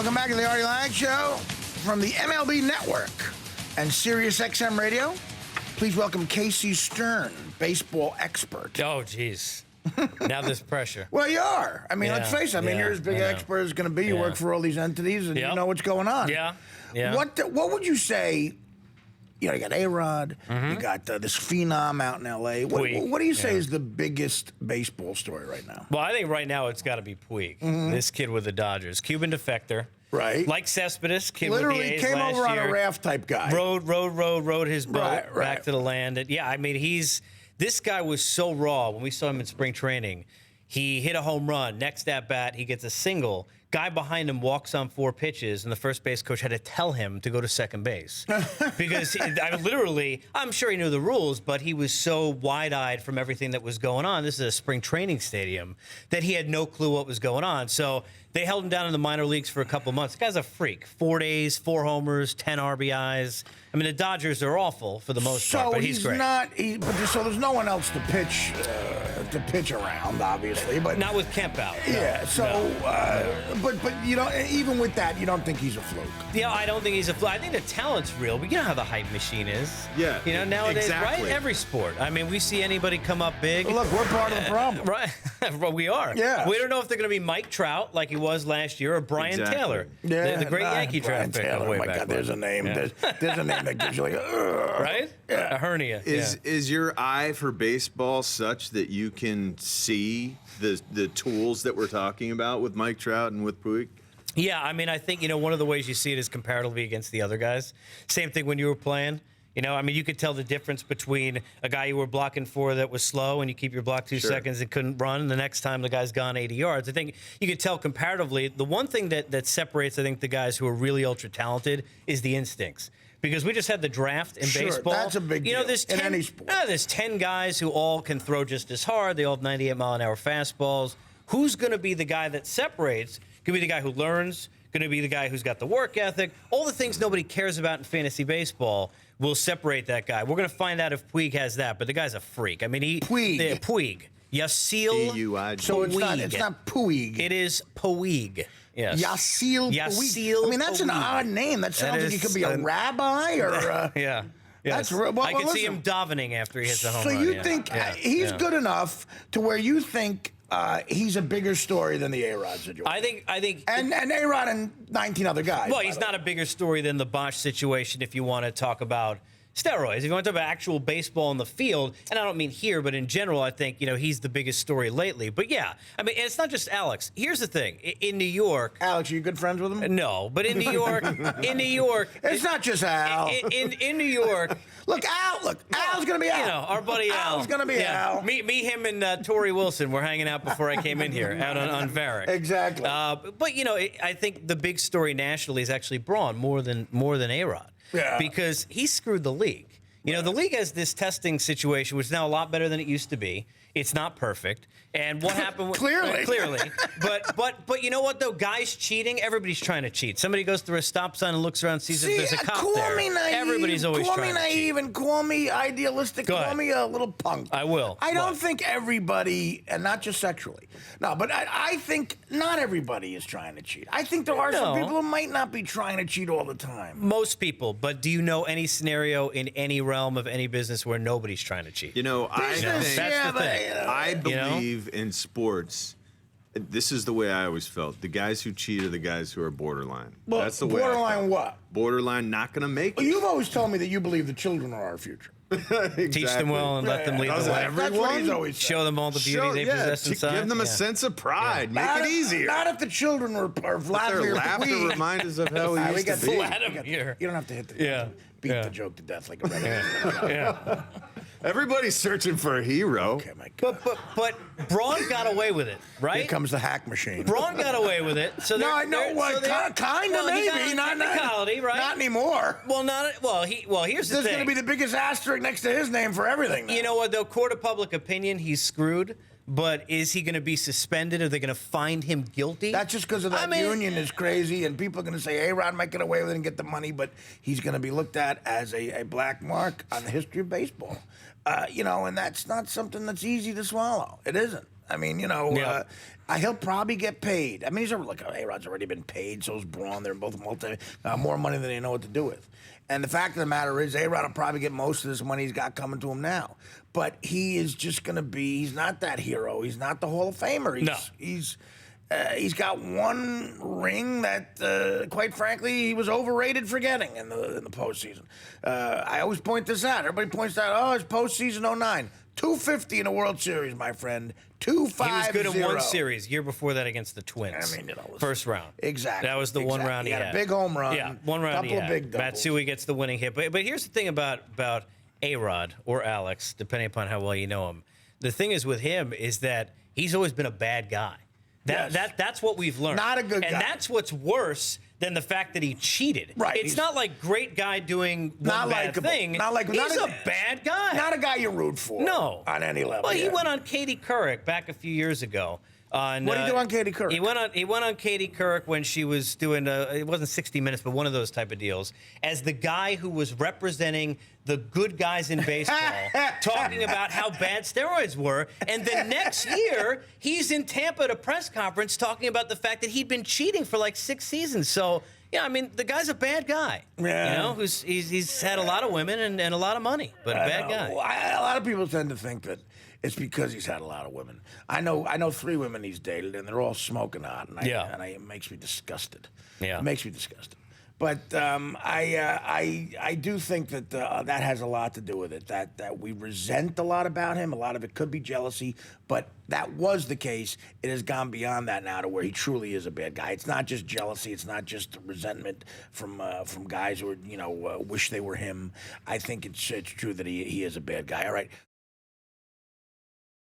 Welcome back to the Artie Lange Show from the MLB Network and Sirius XM Radio. Please welcome Casey Stern, baseball expert. Oh, jeez. Now there's pressure. Well, you are. I mean, let's face it. I mean, you're as big an expert as going to be. You work for all these entities, and you know what's going on. Yeah. What would you say? You know, you got A-Rod, you got this phenom out in L.A. What do you say is the biggest baseball story right now? Well, I think right now it's got to be Puig. This kid with the Dodgers. Cuban defector. Right. Like Cespedes, kid Literally with the A's came last over year. on a raft type guy. Rode his boat Right. back to the land. And I mean, this guy was so raw when we saw him in spring training. He hit a home run. Next at bat, he gets a single. Guy behind him walks on 4 pitches, and the first base coach had to tell him to go to second base. Because I'm sure he knew the rules, but he was so wide-eyed from everything that was going on. This is a spring training stadium that he had no clue what was going on. So they held him down in the minor leagues for a couple months. The guy's a freak. 4 days, 4 homers, 10 RBIs. I mean, the Dodgers are awful for the most part, but he's great. So there's no one else to pitch around, obviously. But not with Kemp out. Yeah. But you know, even with that, you don't think he's a fluke. Yeah, I don't think he's a fluke. I think the talent's real, but you know how the hype machine is. Yeah. You know, nowadays, exactly. right? Every sport. I mean, we see anybody come up big. Well, look, we're part of the problem. Right. Well, we are. Yeah. We don't know if they're going to be Mike Trout like he was last year or Brian Taylor. Yeah. The great Yankee draft pick. Oh, my God, there's a name. Yeah. There's a name that gives you like right? Yeah. A hernia. Is your eye for baseball such that you can see the tools that we're talking about with Mike Trout and with Puig? Yeah, I mean, I think, one of the ways you see it is comparatively against the other guys. Same thing when you were playing. I mean, you could tell the difference between a guy you were blocking for that was slow and you keep your block 2 seconds and couldn't run, and the next time the guy's gone 80 yards. I think you could tell comparatively. The one thing that separates, I think, the guys who are really ultra-talented is the instincts. Because we just had the draft in baseball. That's a big deal there's in any sport. There's 10 guys who all can throw just as hard. They all have 98-mile-an-hour fastballs. Who's going to be the guy that separates? Could be the guy who learns, going to be the guy who's got the work ethic. All the things nobody cares about in fantasy baseball will separate that guy. We're going to find out if Puig has that, but the guy's a freak. I mean, Puig. Yasiel P-U-I-G. So it's not Puig. It is Puig. Yes. Yasiel Puig. I mean, that's an odd name. That sounds like he could be a rabbi or yeah. Yes. That's well, I could see listen. him davening after he hits a home run. So you think he's good enough to where you think he's a bigger story than the A-Rod situation? I think, and A-Rod and 19 other guys. Well, he's not a bigger story than the Bosch situation if you want to talk about steroids. If you want to talk about actual baseball in the field, and I don't mean here, but in general, I think, he's the biggest story lately. But yeah, I mean, and it's not just Alex. Here's the thing. In New York. Alex, are you good friends with him? No, but in New York, it's not just Al. In New York. Al's going to be Al. Our buddy Al. Al's going to be Al. Me, him, and Tori Wilson were hanging out before I came in here, out on Varick. Exactly. But, I think the big story nationally is actually Braun more than A-Rod. Yeah. Because he screwed the league. The league has this testing situation, which is now a lot better than it used to be. It's not perfect. And what happened? Clearly. But you know what, though? Guys cheating, everybody's trying to cheat. Somebody goes through a stop sign and looks around and sees if there's a cop there. Me naive, everybody's always trying to cheat. Call me naive and call me idealistic. Call me a little punk. I will. I don't think everybody, and not just sexually. No, but I think not everybody is trying to cheat. I think there are some people who might not be trying to cheat all the time. Most people. But do you know any scenario in any realm of any business where nobody's trying to cheat? I think that's the thing. I believe in sports. This is the way I always felt. The guys who cheat are the guys who are borderline. Well, that's the way. Borderline what? Borderline not going to make it. Well, you've always told me that you believe the children are our future. Exactly. Teach them well and let them lead the way. That's what he's always said. Show them all the beauty they possess inside. Give them a sense of pride. Make it easier. Not if the children are Vladimir. Their laughter reminds us of how he used to be. Vladimir. You don't have to hit the beat the joke to death like a regular. Everybody's searching for a hero. Okay, my God. But Braun got away with it, right? Here comes the hack machine. Braun got away with it. So kind of maybe, not technicality, right? Not anymore. Here's the thing. There's going to be the biggest asterisk next to his name for everything now. You know what, though? Court of public opinion, he's screwed. But is he going to be suspended? Are they going to find him guilty? That's just because of that union is crazy, and people are going to say, A-Rod might get away with it and get the money, but he's going to be looked at as a black mark on the history of baseball. And that's not something that's easy to swallow. It isn't. I mean, he'll probably get paid. I mean, A-Rod's already been paid, so is Braun. They're both more money than they know what to do with. And the fact of the matter is, A-Rod will probably get most of this money he's got coming to him now. But he is just going to he's not that hero. He's not the Hall of Famer. He's got one ring that, quite frankly, he was overrated for getting in the postseason. I always point this out. Everybody points out, it's postseason 09. 250 in a World Series, my friend. 250. He was good in one series. Year before that against the Twins. I mean, first round. Exactly. That was the one round he had. A big home run. Yeah, one round he had. Couple of big doubles. Matsui gets the winning hit. But here's the thing about A-Rod or Alex, depending upon how well you know him. The thing is with him is that he's always been a bad guy. That's what we've learned. Not a good guy. And that's what's worse than the fact that he cheated. Right. It's not like great guy doing one bad thing. He's a bad guy. Not a guy you root for. No. On any level. Well, he went on Katie Couric back a few years ago. What did he do on Katie Couric? He went on Katie Couric when she was doing it wasn't 60 Minutes, but one of those type of deals, as the guy who was representing the good guys in baseball, talking about how bad steroids were. And the next year, he's in Tampa at a press conference talking about the fact that he'd been cheating for like 6 seasons. So, yeah, I mean, the guy's a bad guy. Yeah. He's had a lot of women and a lot of money, but a bad guy. A lot of people tend to think that it's because he's had a lot of women. I know 3 women he's dated, and they're all smoking hot, and it makes me disgusted. Yeah. It makes me disgusted. But I do think that that has a lot to do with it, that we resent a lot about him. A lot of it could be jealousy, but that was the case. It has gone beyond that now to where he truly is a bad guy. It's not just jealousy. It's not just resentment from guys who wish they were him. I think it's true that he is a bad guy. All right.